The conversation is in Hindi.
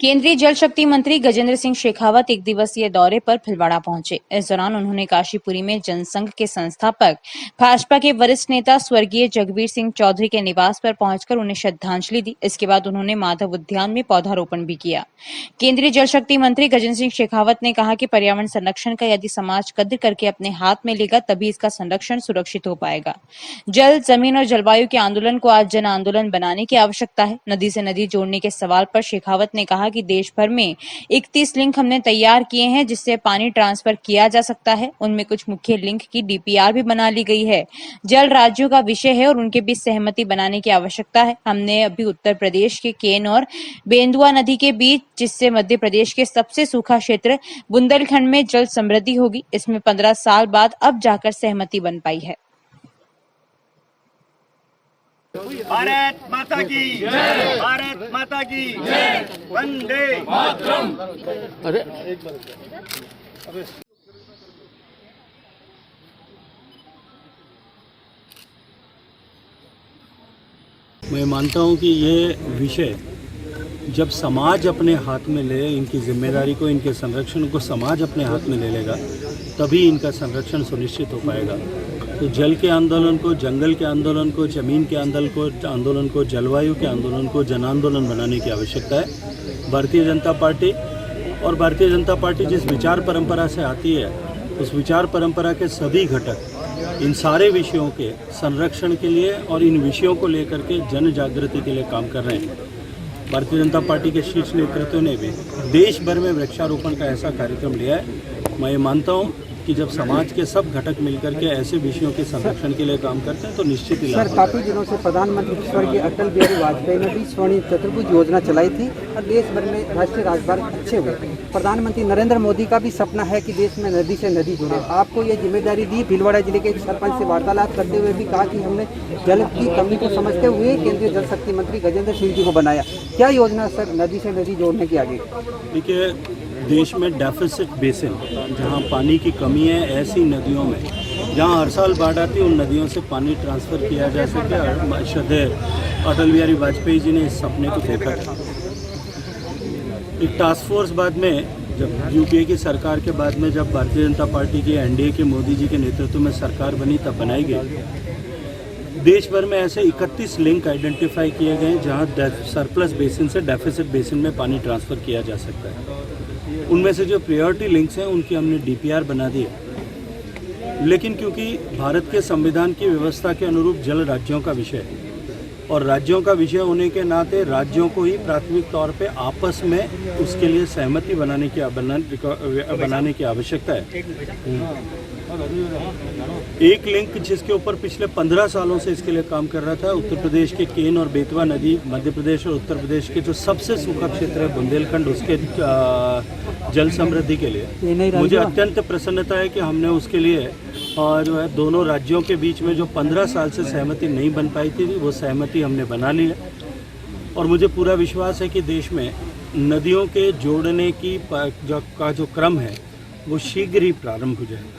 केंद्रीय जल शक्ति मंत्री गजेंद्र सिंह शेखावत एक दिवसीय दौरे पर भीलवाड़ा पहुंचे। इस दौरान उन्होंने काशीपुरी में जनसंघ के संस्थापक भाजपा के वरिष्ठ नेता स्वर्गीय जगबीर सिंह चौधरी के निवास पर पहुंचकर उन्हें श्रद्धांजलि दी। इसके बाद उन्होंने माधव उद्यान में पौधारोपण भी किया। केंद्रीय जल शक्ति मंत्री गजेंद्र सिंह शेखावत ने कहा कि पर्यावरण संरक्षण का यदि समाज कद्र करके अपने हाथ में लेगा तभी इसका संरक्षण सुरक्षित हो पाएगा। जल, जमीन और जलवायु के आंदोलन को आज जन आंदोलन बनाने की आवश्यकता है। नदी से नदी जोड़ने के सवाल पर शेखावत ने कहा कि देश भर में 31 लिंक हमने तैयार किए हैं जिससे पानी ट्रांसफर किया जा सकता है। उनमें कुछ मुख्य लिंक की डीपीआर भी बना ली गई है। जल राज्यों का विषय है और उनके बीच सहमति बनाने की आवश्यकता है। हमने अभी उत्तर प्रदेश के केन और बेंदुआ नदी के बीच, जिससे मध्य प्रदेश के सबसे सूखा क्षेत्र बुंदेलखंड में जल समृद्धि होगी। इसमें 15 साल बाद अब जाकर सहमति बन पाई है। भारत माता की जय, भारत माता की जय, वंदे मातरम। अरे मैं मानता हूं कि ये विषय जब समाज अपने हाथ में ले, इनकी जिम्मेदारी को, इनके संरक्षण को समाज अपने हाथ में ले लेगा तभी इनका संरक्षण सुनिश्चित हो पाएगा। तो जल के आंदोलन को, जंगल के आंदोलन को, जमीन के आंदोलन को, जलवायु के आंदोलन को जन आंदोलन बनाने की आवश्यकता है। भारतीय जनता पार्टी जिस विचार परंपरा से आती है उस विचार परंपरा के सभी घटक इन सारे विषयों के संरक्षण के लिए और इन विषयों को लेकर के जन जागृति के लिए काम कर रहे हैं। भारतीय जनता पार्टी के शीर्ष नेतृत्व ने भी देश भर में वृक्षारोपण का ऐसा कार्यक्रम लिया है। मैं ये मानता हूँ कि जब समाज के सब घटक मिलकर के ऐसे विषयों के संरक्षण के लिए काम करते हैं तो निश्चित ही सर, काफ़ी दिनों से प्रधानमंत्री स्वर्गीय अटल बिहारी वाजपेयी ने भी स्वर्णिम चतुर्भुज योजना चलाई थी और देश भर में राष्ट्रीय राजमार्ग अच्छे हुए। प्रधानमंत्री नरेंद्र मोदी का भी सपना है कि देश में नदी से नदी जुड़े। आपको ये जिम्मेदारी दी। भीलवाड़ा जिले के सरपंच से वार्तालाप करते हुए भी कहा कि हमने जल की कमी को समझते हुए केंद्रीय जल शक्ति मंत्री गजेंद्र सिंह जी को बनाया। क्या योजना सर नदी से नदी जोड़ने की आगे? देखिए, देश में डेफिसिट बेसिन, जहाँ पानी की कमी है, ऐसी नदियों में जहाँ हर साल बाढ़ आती है उन नदियों से पानी ट्रांसफ़र किया जा सके। और श्रद्धेय अटल बिहारी वाजपेयी जी ने इस सपने को देखा था। एक टास्क फोर्स बाद में, जब यूपीए की सरकार के बाद में, जब भारतीय जनता पार्टी की, एनडीए के मोदी जी के नेतृत्व में सरकार बनी तब बनाई गई। देश भर में ऐसे 31 लिंक आइडेंटिफाई किए गए जहाँ सरप्लस बेसिन से डेफिसिट बेसिन में पानी ट्रांसफ़र किया जा सकता है। उनमें से जो प्रायोरिटी लिंक्स हैं उनकी हमने डीपीआर बना दी है। लेकिन क्योंकि भारत के संविधान की व्यवस्था के अनुरूप जल राज्यों का विषय है और राज्यों का विषय होने के नाते राज्यों को ही प्राथमिक तौर पे आपस में उसके लिए सहमति बनाने की आवश्यकता है। एक लिंक जिसके ऊपर पिछले 15 सालों से इसके लिए काम कर रहा था, उत्तर प्रदेश के केन और बेतवा नदी, मध्य प्रदेश और उत्तर प्रदेश के जो सबसे सूखा क्षेत्र है बुंदेलखंड, उसके जल समृद्धि के लिए मुझे अत्यंत प्रसन्नता है कि हमने उसके लिए और जो है दोनों राज्यों के बीच में जो 15 साल से सहमति नहीं बन पाई थी वो सहमति हमने बना ली है। और मुझे पूरा विश्वास है कि देश में नदियों के जोड़ने की जो क्रम है वो शीघ्र ही प्रारंभ हो जाएगा।